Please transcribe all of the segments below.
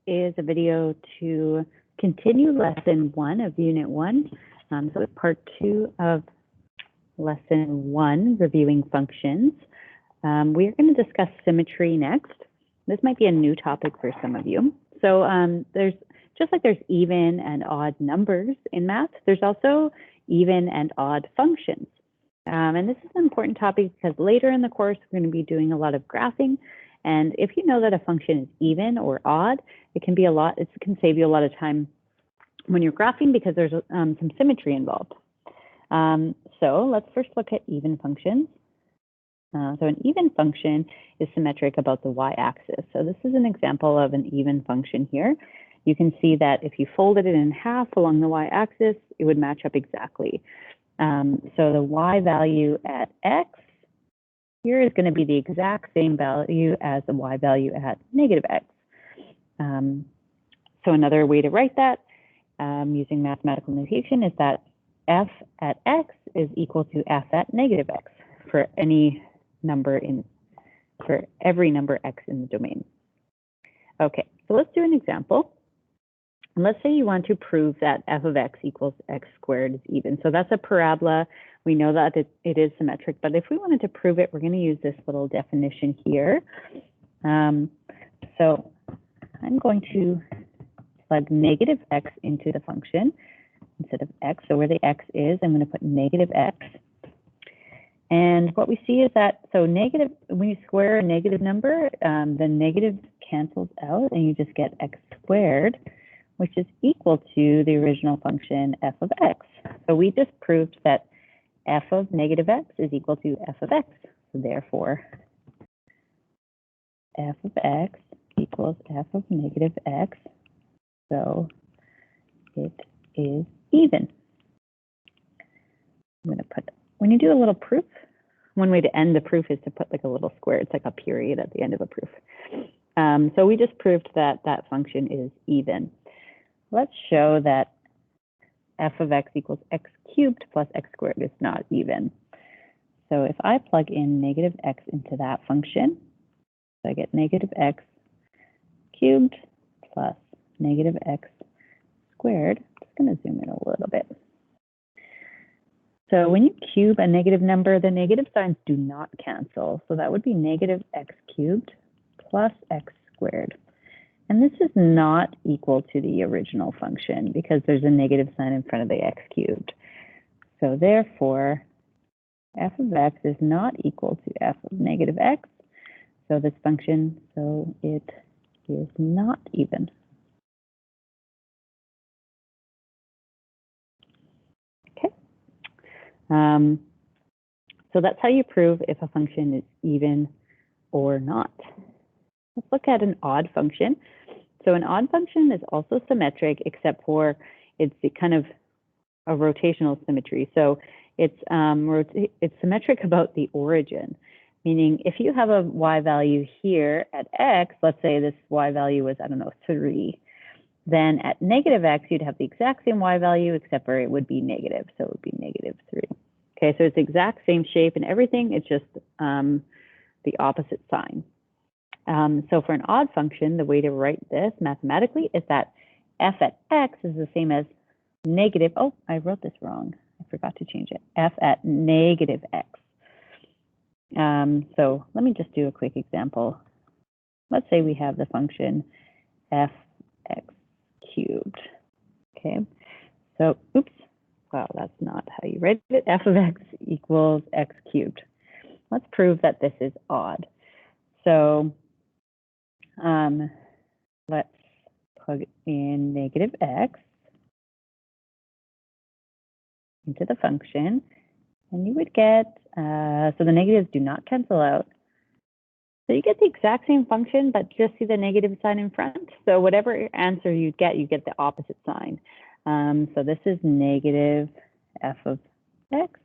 is a video to continue lesson 1 of unit 1. So it's part 2 of lesson 1, reviewing functions. We are going to discuss symmetry next. This might be a new topic for some of you. So there's just like there's even and odd numbers in math, there's also even and odd functions. And this is an important topic because later in the course, we're going to be doing a lot of graphing. And if you know that a function is even or odd, it can save you a lot of time when you're graphing because there's some symmetry involved. So let's first look at even functions. So an even function is symmetric about the y-axis. So this is an example of an even function here. You can see that if you folded it in half along the y-axis, it would match up exactly. So the y value at x here is going to be the exact same value as the y value at negative x. So another way to write that using mathematical notation is that f at x is equal to f at negative x for any number for every number x in the domain. Okay, so let's do an example. And let's say you want to prove that f of x equals x squared is even. So that's a parabola. We know that it is symmetric, but if we wanted to prove it, we're going to use this little definition here. So I'm going to plug negative x into the function instead of x. So where the x is, I'm going to put negative x. And what we see is that, so negative, when you square a negative number, the negative cancels out and you just get x squared, which is equal to the original function f of x. So we just proved that f of negative x is equal to f of x. So therefore, f of x equals f of negative x. So it is even. I'm going to put, when you do a little proof, one way to end the proof is to put like a little square. It's like a period at the end of a proof. So we just proved that that function is even. Let's show that f of x equals x cubed plus x squared is not even. So if I plug in negative x into that function, so I get negative x cubed plus negative x squared. I'm just going to zoom in a little bit. So when you cube a negative number, the negative signs do not cancel. So that would be negative x cubed plus x squared. And this is not equal to the original function because there's a negative sign in front of the x cubed. So therefore, f of x is not equal to f of negative x. So this function, so it is not even. Okay. So that's how you prove if a function is even or not. Let's look at an odd function. So an odd function is also symmetric, except for it's kind of a rotational symmetry. So it's symmetric about the origin, meaning if you have a y value here at x, let's say this y value was, I don't know, 3, then at negative x, you'd have the exact same y value, except for it would be negative. So it would be negative 3. Okay, so it's the exact same shape and everything. It's just the opposite sign. So for an odd function, the way to write this mathematically is that f at x is the same as negative, oh, I wrote this wrong. I forgot to change it. F at negative x. So let me just do a quick example. Let's say we have the function f x cubed. Okay, so oops, wow, that's not how you write it. F of x equals x cubed. Let's prove that this is odd. So let's plug in negative x into the function, and you would get, so the negatives do not cancel out. So you get the exact same function, but just see the negative sign in front. So whatever answer you get the opposite sign. So this is negative f of x,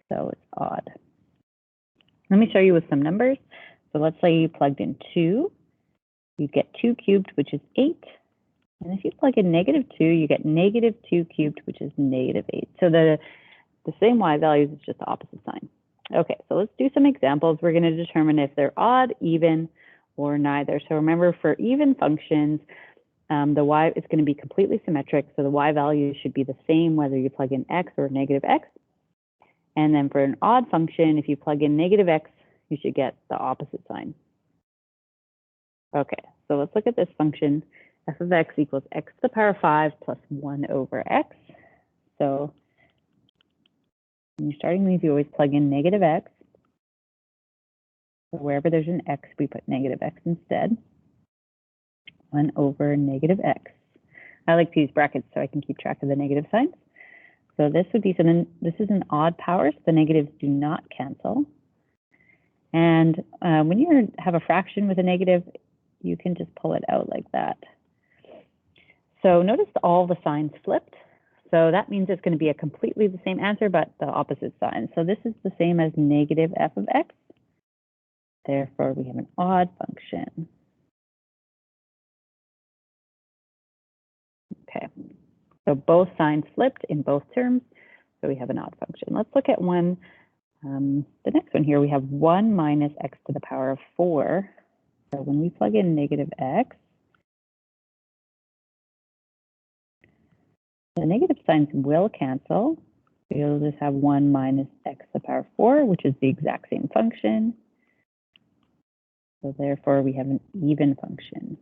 so it's odd. Let me show you with some numbers. So let's say you plugged in 2. You get 2 cubed, which is 8. And if you plug in negative 2, you get negative 2 cubed, which is negative 8. So the same y values is just the opposite sign. Okay, so let's do some examples. We're going to determine if they're odd, even, or neither. So remember, for even functions, the y is going to be completely symmetric, so the y value should be the same whether you plug in x or negative x. And then for an odd function, if you plug in negative x, you should get the opposite sign. Okay, so let's look at this function. F of x equals x to the power 5 plus 1 over x. So when you're starting these, you always plug in negative x. So wherever there's an x, we put negative x instead. 1 over negative x. I like to use brackets so I can keep track of the negative signs. So this would be, so then this is an odd power, so the negatives do not cancel. And when you have a fraction with a negative, you can just pull it out like that. So notice all the signs flipped. So that means it's going to be a completely the same answer, but the opposite sign. So this is the same as negative f of x. Therefore, we have an odd function. Okay, so both signs flipped in both terms, so we have an odd function. Let's look at one, the next one here. We have 1 minus x to the power of 4. So when we plug in negative x, the negative signs will cancel. We'll just have 1 minus x to the power of 4, which is the exact same function. So therefore, we have an even function.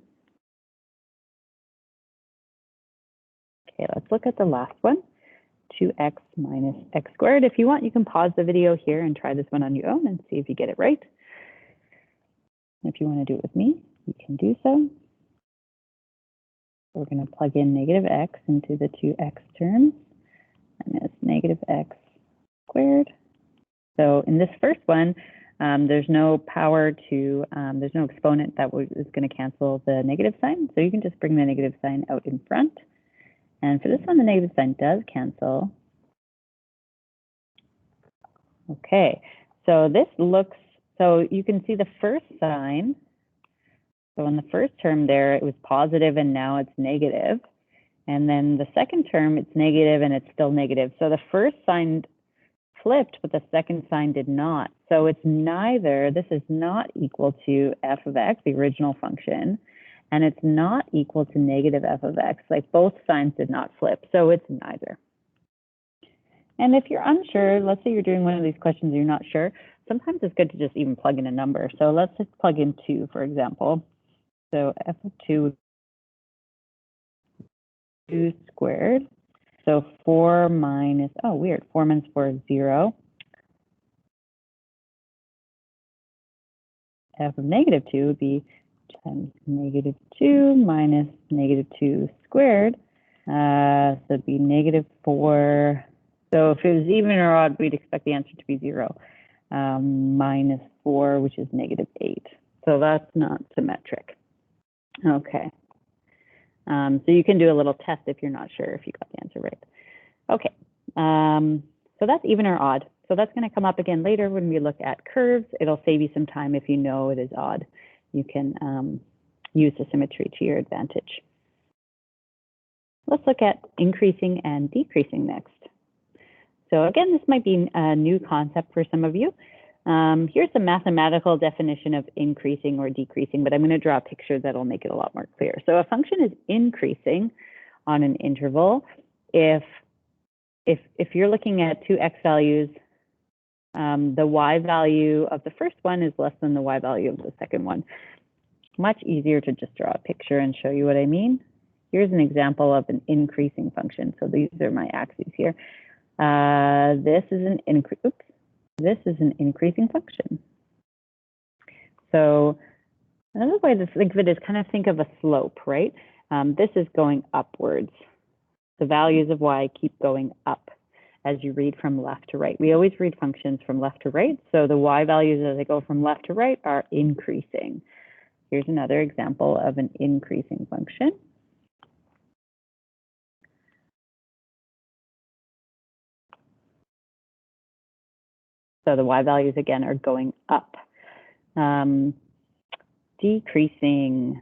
Okay, let's look at the last one, 2x minus x squared. If you want, you can pause the video here and try this one on your own and see if you get it right. If you want to do it with me, you can do so. We're going to plug in negative x into the 2x terms, and it's negative x squared. So in this first one, there's no power to, there's no exponent that is going to cancel the negative sign. So you can just bring the negative sign out in front. And for this one, the negative sign does cancel. Okay, so this looks, so you can see the first sign. So in the first term there, it was positive and now it's negative. And then the second term, it's negative and it's still negative. So the first sign flipped, but the second sign did not. So it's neither, this is not equal to f of x, the original function, and it's not equal to negative f of x. Like both signs did not flip, so it's neither. And if you're unsure, let's say you're doing one of these questions and you're not sure, sometimes it's good to just even plug in a number. So let's just plug in 2, for example. So f of 2 squared. So 4 minus, oh weird, 4 minus 4 is 0. F of negative 2 would be times negative 2 minus negative 2 squared. So it'd be negative 4. So if it was even or odd, we'd expect the answer to be 0. Minus 4, which is negative 8. So that's not symmetric. Okay. So you can do a little test if you're not sure if you got the answer right. Okay. So that's even or odd. So that's going to come up again later when we look at curves. It'll save you some time if you know it is odd. You can use the symmetry to your advantage. Let's look at increasing and decreasing next. So again, this might be a new concept for some of you. Here's the mathematical definition of increasing or decreasing, but I'm going to draw a picture that'll make it a lot more clear. So a function is increasing on an interval if you're looking at two x values, the y value of the first one is less than the y value of the second one. Much easier to just draw a picture and show you what I mean. Here's an example of an increasing function. So these are my axes here. This is an increasing function. So another way to think of it is kind of think of a slope, right? This is going upwards. The values of y keep going up as you read from left to right. We always read functions from left to right, so the y values as they go from left to right are increasing. Here's another example of an increasing function. So the y values again are going up. Decreasing.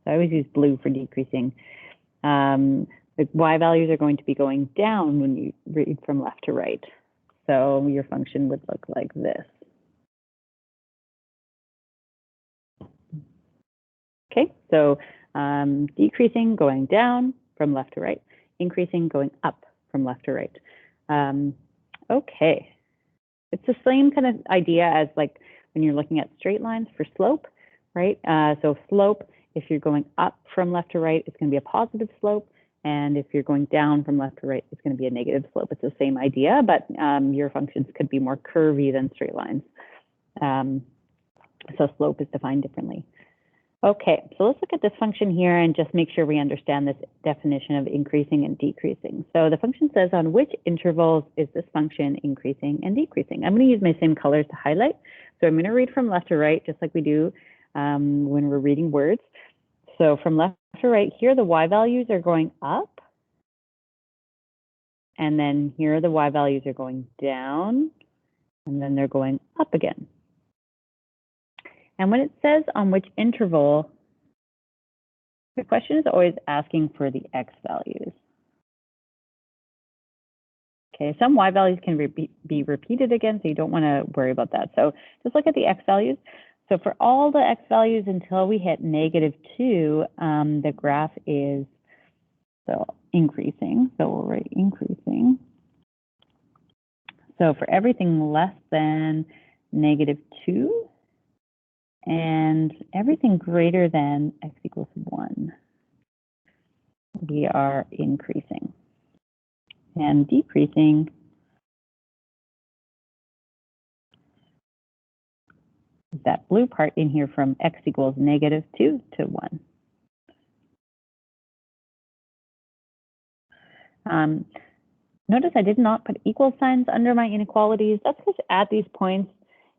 So I always use blue for decreasing. The y values are going to be going down when you read from left to right. So your function would look like this. Okay, so decreasing, going down from left to right, increasing, going up from left to right. Okay, it's the same kind of idea as like when you're looking at straight lines for slope, right? So slope, if you're going up from left to right, it's going to be a positive slope. And if you're going down from left to right, it's going to be a negative slope. It's the same idea, but your functions could be more curvy than straight lines. So slope is defined differently. Okay, so let's look at this function here and just make sure we understand this definition of increasing and decreasing. So the function says on which intervals is this function increasing and decreasing? I'm going to use my same colors to highlight. So I'm going to read from left to right, just like we do when we're reading words. So from left to right, here the y values are going up. And then here the y values are going down. And then they're going up again. And when it says on which interval, the question is always asking for the x values. Okay, some y values can be repeated again, so you don't want to worry about that. So just look at the x values. So for all the x values until we hit -2, the graph is increasing. So we'll write increasing. So for everything less than -2, and everything greater than x equals 1, we are increasing. And decreasing is that blue part in here from x equals -2 to 1. Notice I did not put equal signs under my inequalities. That's because at these points,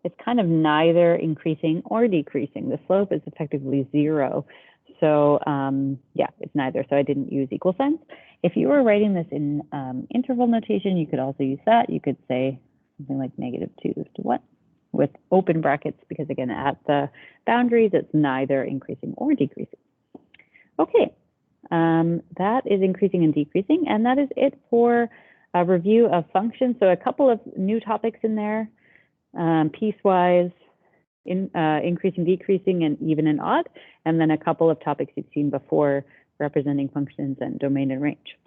it's kind of neither increasing or decreasing. The slope is effectively 0. So yeah, it's neither. So I didn't use equal signs. If you were writing this in interval notation, you could also use that. You could say something like -2 to 1 with open brackets, because again, at the boundaries, it's neither increasing or decreasing. Okay, that is increasing and decreasing, and that is it for a review of functions. So a couple of new topics in there, piecewise, increasing, decreasing, and even and odd, and then a couple of topics you've seen before representing functions and domain and range.